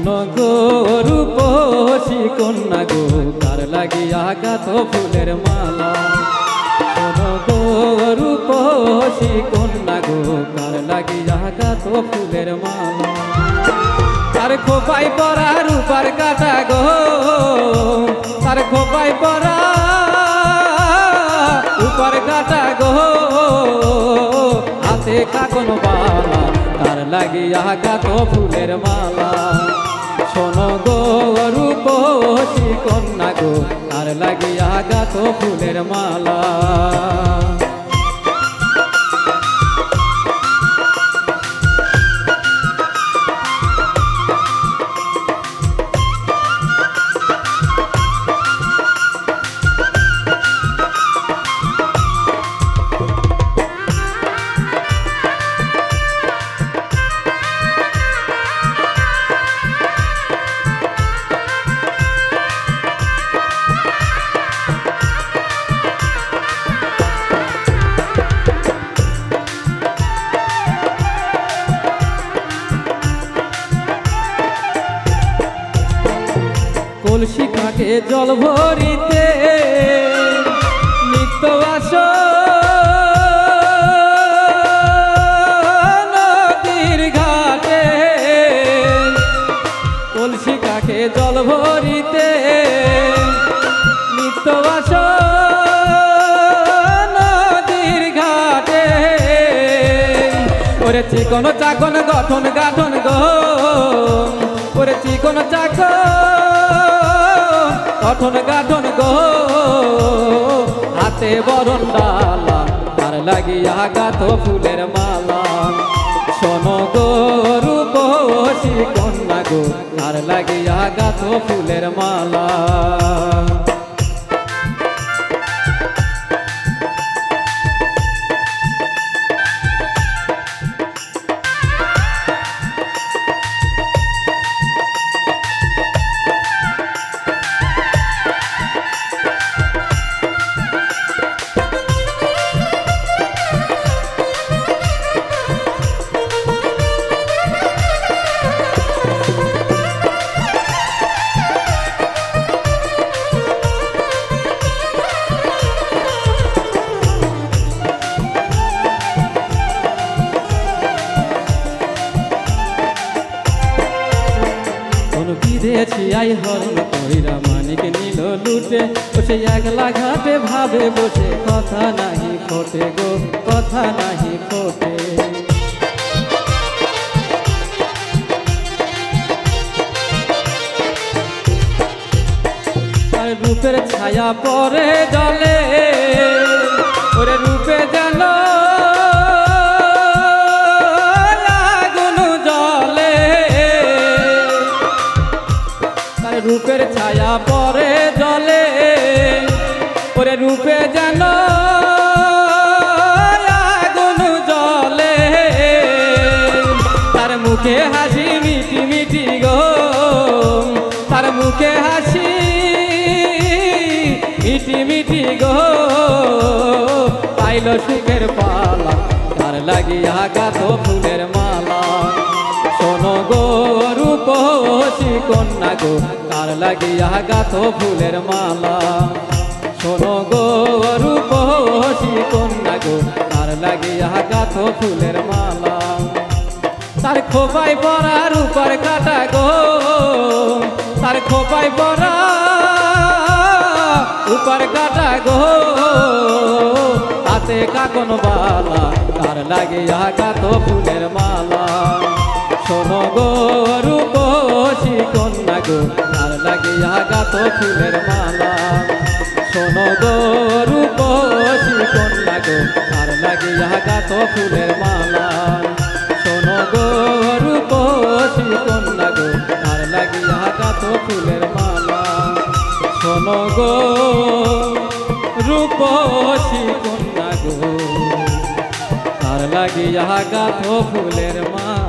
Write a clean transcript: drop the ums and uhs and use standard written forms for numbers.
শোনো গো রূপসী কন্যা গো কার লাগিয়া গাঁথ ফুলের মালা। শোনো গো রূপসী কন্যা গো কার লাগিয়া গাঁথ ফুলের মালা। তার খোপায় পরা রূপার কাটা গো, তার খোপায় পরা রূপার কাটা গো, হাতে কাকন বালা তার লাগিয়া গাঁথ ফুলের মালা। শোনো গো রূপসী কন্যা গো তার লাগিয়া গাঁথ ফুলের মালা। কলসি কাঠে জল ভরিতে নিত্য আসো নদীর ঘাটে, কলসি কাঠে জল ভরিতে নিত্য আসো নদীর ঘাটে। ওরে চিকন চাকন গঠন গাঠন গো, ওরে চিকন চাকন গঠন গাঠন গো, হাতে বরণ ডালা তার লাগিয়া গাঁথ ফুলের মালা। শোনো গো রূপসী কন্যা গো তার লাগিয়া গাঁথ ফুলের মালা। বিদেশি আই হরণ কইরা মানিক নিল লুটে, বসে একলা ঘাটে ভাবে বসে কথা নাহি ফোটে গো, কথা নাহি ফোটে। আর রূপের ছায়া পরে জলে, ওরে রূপে যেন রূপের ছায়া পরে জলে, ওরে রূপে যেন আগুন জলে। তার মুখে হাসি মিটি মিটি গো, তার মুখে হাসি মিটি মিটি গো, পাইল সুখের পালা তার লাগিয়া গাঁথ ফুলের মালা। শোনো গো রূপসী কন্যা গো তার লাগিয়া গাঁথ ফুলের মালা। শোনো গো রূপসী কন্যা গো তার লাগিয়া গাঁথ ফুলের মালা। তার খোপায় পরা রূপার কাটা গো, তার খোপায় পরা রূপার কাটা গো, হাতে কাকন বালা তার লাগিয়া গাঁথ ফুলের মালা। শোনো গো রূপসী কন্যা গো তার লাগিয়া গাঁথ ফুলের মালা। শোনো গো রূপসী কন্যা গো তার লাগিয়া গাঁথ ফুলের মালা। শোনো গো রূপসী কন্যা গো তার লাগিয়া গাঁথ ফুলের মালা। শোনো গো রূপসী কন্যা গো তার লাগিয়া গাঁথ ফুলের মালা।